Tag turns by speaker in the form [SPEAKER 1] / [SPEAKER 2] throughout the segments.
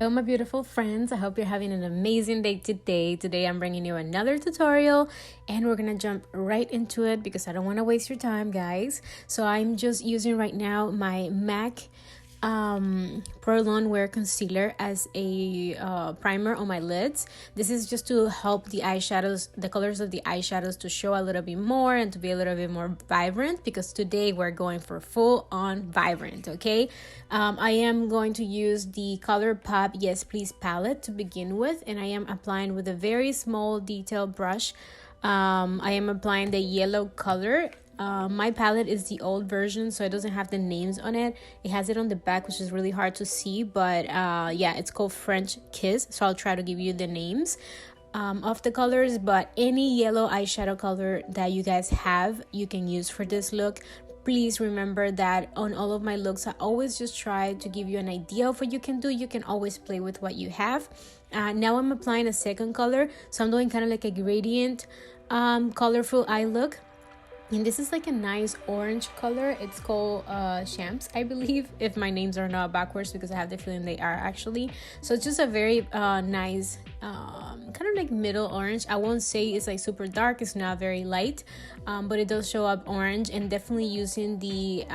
[SPEAKER 1] My beautiful friends, I hope you're having an amazing day today. Today I'm bringing you another tutorial and we're gonna jump right into it because I don't want to waste your time, guys. So I'm just using right now my MAC Pro Longwear concealer as a primer on my lids. This is just to help the eyeshadows, the colors of the eyeshadows, to show a little bit more and to be a little bit more vibrant, because today we're going for full on vibrant. Okay, I am going to use the Colourpop Yes Please palette to begin with, and I am applying with a very small detail brush. I am applying the yellow color. My palette is the old version, so it doesn't have the names on it. It has it on the back, which is really hard to see, but yeah, it's called French Kiss, so I'll try to give you the names of the colors. But any yellow eyeshadow color that you guys have, you can use for this look. Please remember that on all of my looks, I always just try to give you an idea of what you can do. You can always play with what you have. Now I'm applying a second color, so I'm doing kind of like a gradient colorful eye look. And this is like a nice orange color. It's called Champs, I believe, if my names are not backwards, because I have the feeling they are actually. So it's just a very nice kind of like middle orange. I won't say it's like super dark, it's not very light, but it does show up orange. And definitely using the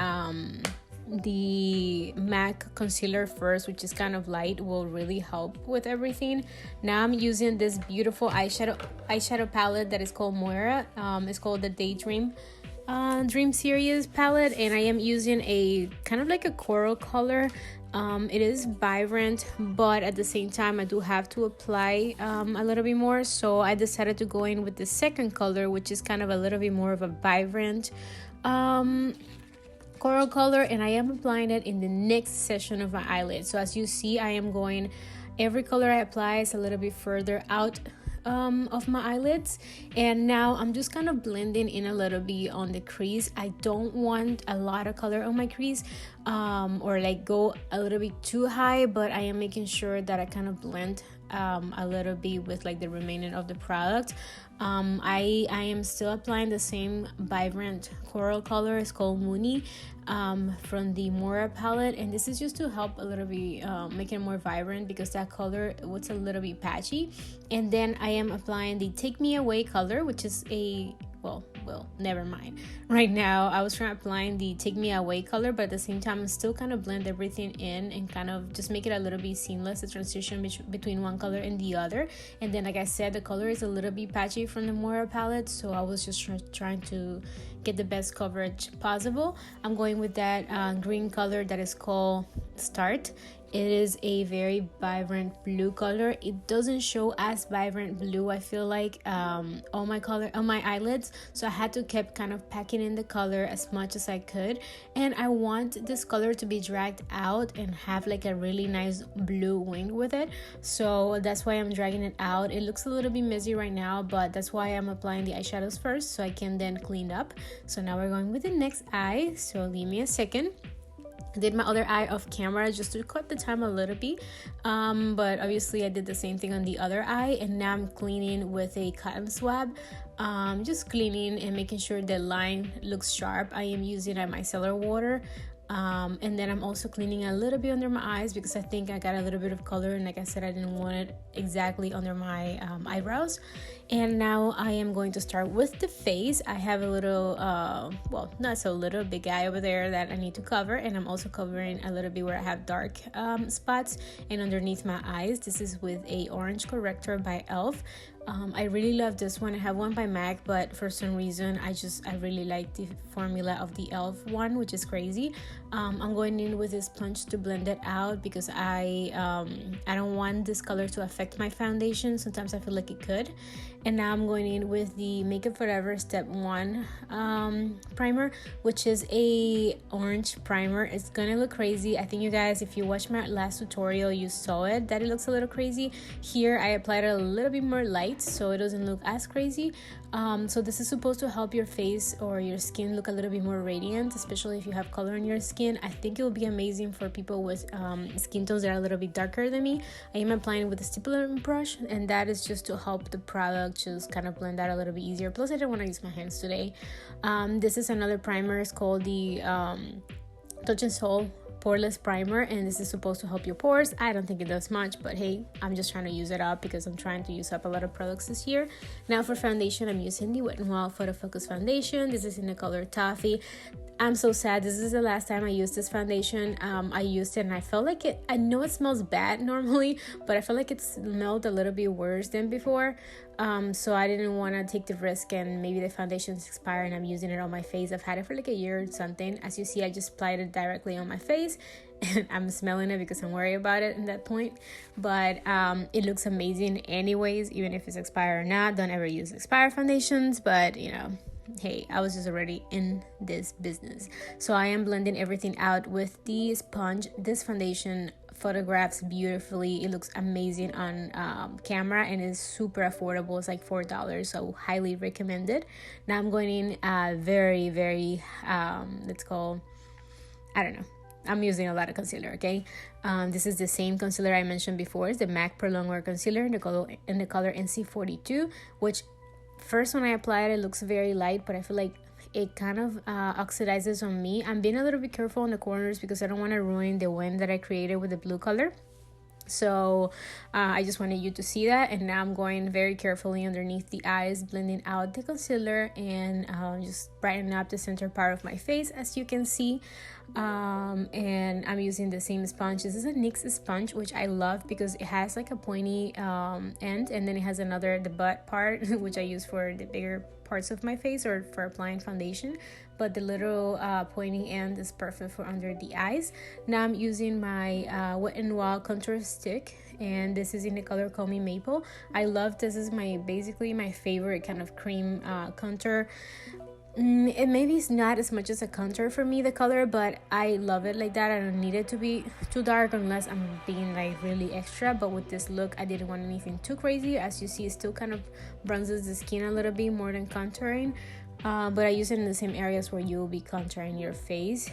[SPEAKER 1] MAC concealer first, which is kind of light, will really help with everything. Now I'm using this beautiful eyeshadow palette that is called Moira. It's called the Daydream Dream Series palette, and I am using a kind of like a coral color. It is vibrant, but at the same time I do have to apply a little bit more, so I decided to go in with the second color, which is kind of a little bit more of a vibrant coral color, and I am applying it in the next section of my eyelid. So as you see, I am going, every color I apply is a little bit further out of my eyelids, and now I'm just kind of blending in a little bit on the crease. I don't want a lot of color on my crease or like go a little bit too high, but I am making sure that I kind of blend a little bit with like the remaining of the product. I am still applying the same vibrant coral color. It's called Mooney from the Moira palette, and this is just to help a little bit make it more vibrant, because that color was a little bit patchy. And then I am applying the Take Me Away color, which is a well, never mind. Right now I was trying applying the Take Me Away color, but at the same time I'm still kind of blend everything in and kind of just make it a little bit seamless, the transition between one color and the other. And then, like I said, the color is a little bit patchy from the Moira palette, so I was just trying to get the best coverage possible. I'm going with that green color that is called Start. It is a very vibrant blue color. It doesn't show as vibrant blue, I feel like, on my eyelids, so I had to keep kind of packing in the color as much as I could. And I want this color to be dragged out and have like a really nice blue wing with it, so that's why I'm dragging it out. It looks a little bit messy right now, but that's why I'm applying the eyeshadows first, so I can then clean up. So now we're going with the next eye, so give me a second. I did my other eye off camera just to cut the time a little bit, but obviously I did the same thing on the other eye. And now I'm cleaning with a cotton swab, just cleaning and making sure the line looks sharp. I am using a micellar water. And then I'm also cleaning a little bit under my eyes, because I think I got a little bit of color, and like I said, I didn't want it exactly under my eyebrows. And now I am going to start with the face. I have a little well, not so little, big eye over there that I need to cover, and I'm also covering a little bit where I have dark spots and underneath my eyes. This is with a orange corrector by ELF. I really love this one. I have one by MAC, but for some reason I really like the formula of the ELF one, which is crazy. I'm going in with this sponge to blend it out, because I don't want this color to affect my foundation. Sometimes I feel like it could. And now I'm going in with the Makeup Forever Step 1 primer, which is a orange primer. It's gonna look crazy. I think you guys, if you watched my last tutorial, you saw it, that it looks a little crazy. Here I applied it a little bit more light, so it doesn't look as crazy. So this is supposed to help your face or your skin look a little bit more radiant, especially if you have color in your skin. I think it will be amazing for people with skin tones that are a little bit darker than me. I am applying it with a stippler brush, and that is just to help the product just kind of blend out a little bit easier. Plus I didn't want to use my hands today. This is another primer. It's called the Touch and Soul poreless primer, and this is supposed to help your pores. I don't think it does much, but hey, I'm just trying to use it up because I'm trying to use up a lot of products this year. Now for foundation, I'm using the Wet n Wild Photofocus foundation. This is in the color Toffee. I'm so sad. This is the last time I used this foundation. I used it and I felt like I know it smells bad normally, but I felt like it smelled a little bit worse than before. So I didn't want to take the risk and maybe the foundation's expire and I'm using it on my face. I've had it for like a year or something. As you see, I just applied it directly on my face and I'm smelling it because I'm worried about it at that point. But it looks amazing anyways, even if it's expired or not. Don't ever use expired foundations, but you know, hey, I was just already in this business. So I am blending everything out with the sponge. This foundation photographs beautifully. It looks amazing on camera and is super affordable. It's like $4, so highly recommend it. Now I'm going in very let's call, I don't know, I'm using a lot of concealer. Okay, this is the same concealer I mentioned before. It's the MAC Pro Longwear concealer in the color NC42, which first when I apply it looks very light, but I feel like it kind of oxidizes on me. I'm being a little bit careful on the corners because I don't want to ruin the wing that I created with the blue color. So I just wanted you to see that. And now I'm going very carefully underneath the eyes, blending out the concealer and just brightening up the center part of my face, as you can see. And I'm using the same sponge. This is a NYX sponge, which I love because it has like a pointy end, and then it has the butt part which I use for the bigger parts of my face or for applying foundation, but the little pointy end is perfect for under the eyes. Now I'm using my Wet n Wild contour stick, and this is in the color Call Me Maple. I love this. Is basically my favorite kind of cream contour. It maybe it's not as much as a contour for me, the color, but I love it like that. I don't need it to be too dark unless I'm being like really extra. But with this look, I didn't want anything too crazy. As you see, it still kind of bronzes the skin a little bit more than contouring. But I use it in the same areas where you will be contouring your face,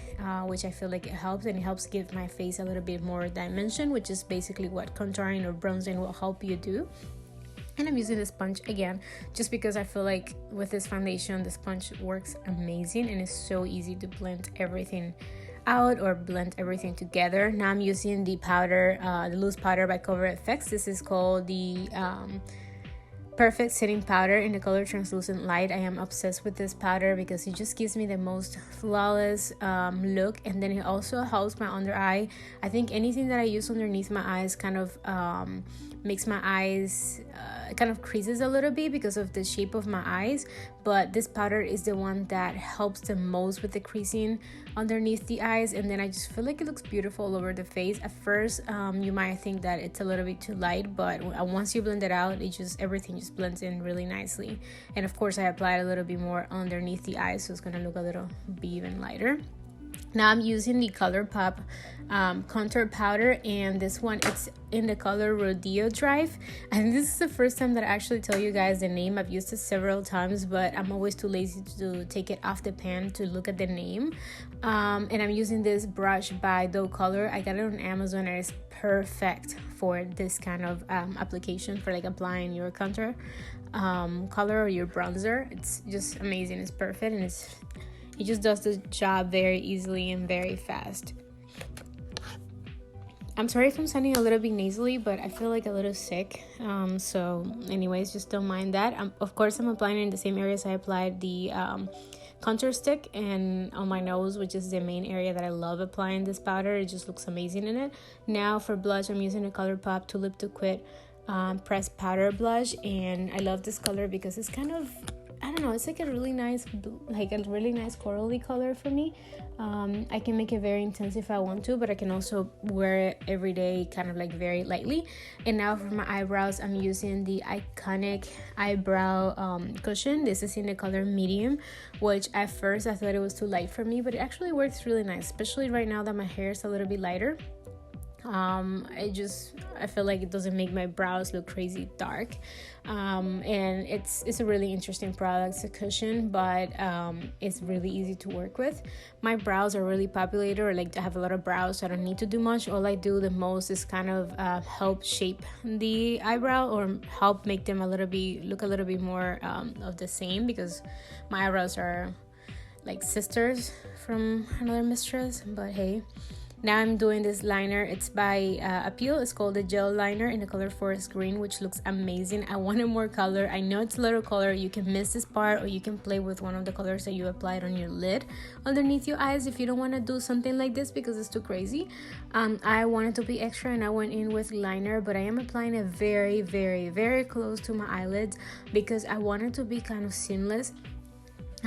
[SPEAKER 1] which I feel like it helps, and it helps give my face a little bit more dimension, which is basically what contouring or bronzing will help you do. And I'm using the sponge again just because I feel like with this foundation the sponge works amazing and it's so easy to blend everything out or blend everything together. Now I'm using the powder, the loose powder by Cover FX. This is called the Perfect Setting Powder in the color Translucent Light. I am obsessed with this powder because it just gives me the most flawless look, and then it also helps my under eye. I think anything that I use underneath my eyes kind of makes my eyes kind of creases a little bit because of the shape of my eyes, but this powder is the one that helps the most with the creasing underneath the eyes, and then I just feel like it looks beautiful all over the face. At first you might think that it's a little bit too light, but once you blend it out, everything just blends in really nicely. And of course I applied a little bit more underneath the eyes, so it's gonna look a little bit even lighter. Now I'm using the Colourpop contour powder, and this one, it's in the color Rodeo Drive. And this is the first time that I actually tell you guys the name. I've used it several times, but I'm always too lazy to take it off the pan to look at the name. And I'm using this brush by Doe Color. I got it on Amazon and it's perfect for this kind of application, for like applying your contour color or your bronzer. It's just amazing. It's perfect, and it just does the job very easily and very fast. I'm sorry if I'm sounding a little bit nasally, but I feel like a little sick. So anyways, just don't mind that. Of course, I'm applying it in the same areas I applied the contour stick, and on my nose, which is the main area that I love applying this powder. It just looks amazing in it. Now for blush, I'm using the Colourpop Tulip to Quit pressed powder blush, and I love this color because it's kind of, I don't know, it's like a really nice corally color for me. I can make it very intense if I want to, but I can also wear it every day kind of like very lightly. And now for my eyebrows, I'm using the iconic eyebrow cushion. This is in the color Medium, which at first I thought it was too light for me, but it actually works really nice, especially right now that my hair is a little bit lighter. I feel like it doesn't make my brows look crazy dark, and it's a really interesting product. It's a cushion, but it's really easy to work with. My brows are really populated, or like I have a lot of brows, so I don't need to do much. All I do the most is kind of help shape the eyebrow or help make them look a little bit more of the same, because my eyebrows are like sisters from another mistress. But hey, Now I'm doing this liner. It's by Appeal. It's called the gel liner in the color Forest Green, which looks amazing. I wanted more color. I know it's a little color. You can miss this part, or you can play with one of the colors that you applied on your lid underneath your eyes if you don't want to do something like this because it's too crazy. I wanted to be extra and I went in with liner, but I am applying it very, very, very close to my eyelids because I wanted to be kind of seamless.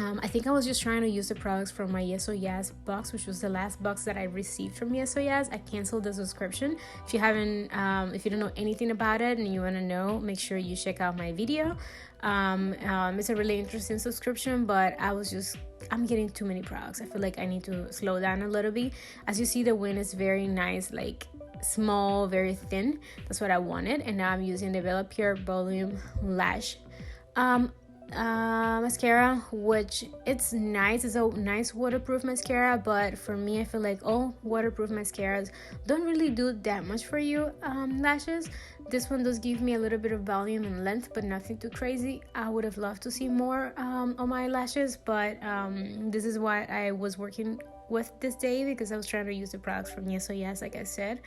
[SPEAKER 1] I think I was just trying to use the products from my Yes or Yes box, which was the last box that I received from Yes or Yes. I canceled the subscription. If you haven't, if you don't know anything about it and you want to know, make sure you check out my video. It's a really interesting subscription, but I'm getting too many products. I feel like I need to slow down a little bit. As you see, the wing is very nice, like small, very thin. That's what I wanted. And now I'm using the Bella Pure Volume Lash mascara, which it's nice. It's a nice waterproof mascara, but for me, I feel like all waterproof mascaras don't really do that much for you lashes. This one does give me a little bit of volume and length, but nothing too crazy. I would have loved to see more on my lashes, but this is what I was working with this day because I was trying to use the products from Yes or Yes, like I said.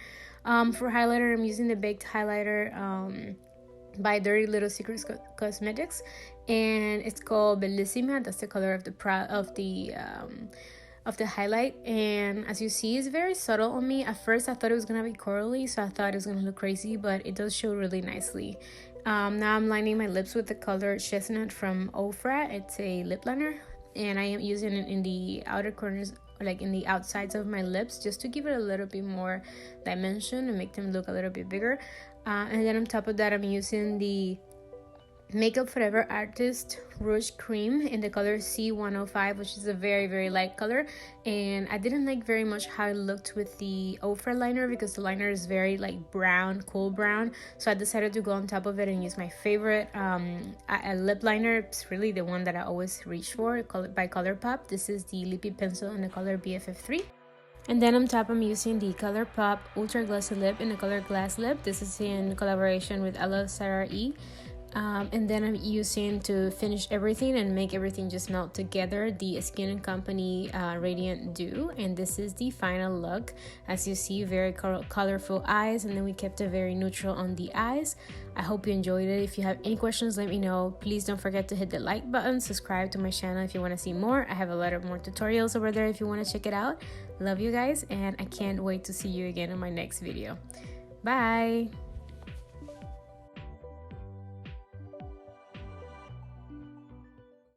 [SPEAKER 1] For highlighter, I'm using the Baked highlighter by Dirty Little Secrets Cosmetics, and it's called Bellissima. That's the color of the highlight, and as you see, it's very subtle on me. At first I thought it was gonna be curly, so I thought it was gonna look crazy, but it does show really nicely. Now I'm lining my lips with the color Chestnut from Ofra. It's a lip liner, and I am using it in the outer corners, like in the outsides of my lips, just to give it a little bit more dimension and make them look a little bit bigger. And then on top of that, I'm using the Makeup Forever Artist Rouge Cream in the color C105, which is a very, very light color. And I didn't like very much how it looked with the Ofra liner because the liner is very like brown, cool brown. So I decided to go on top of it and use my favorite a lip liner. It's really the one that I always reach for, by Colourpop. This is the Lippy Pencil in the color BFF3. And then on top, I'm using the Colourpop Ultra Glossy Lip in the color Glass Lip. This is in collaboration with Ella Sarah E. And then I'm using, to finish everything and make everything just melt together, the Skin & Company Radiant Dew. And this is the final look. As you see, very colorful eyes, and then we kept it very neutral on the eyes. I hope you enjoyed it. If you have any questions, let me know. Please don't forget to hit the like button, subscribe to my channel if you want to see more. I have a lot of more tutorials over there if you want to check it out. Love you guys, and I can't wait to see you again in my next video. Bye!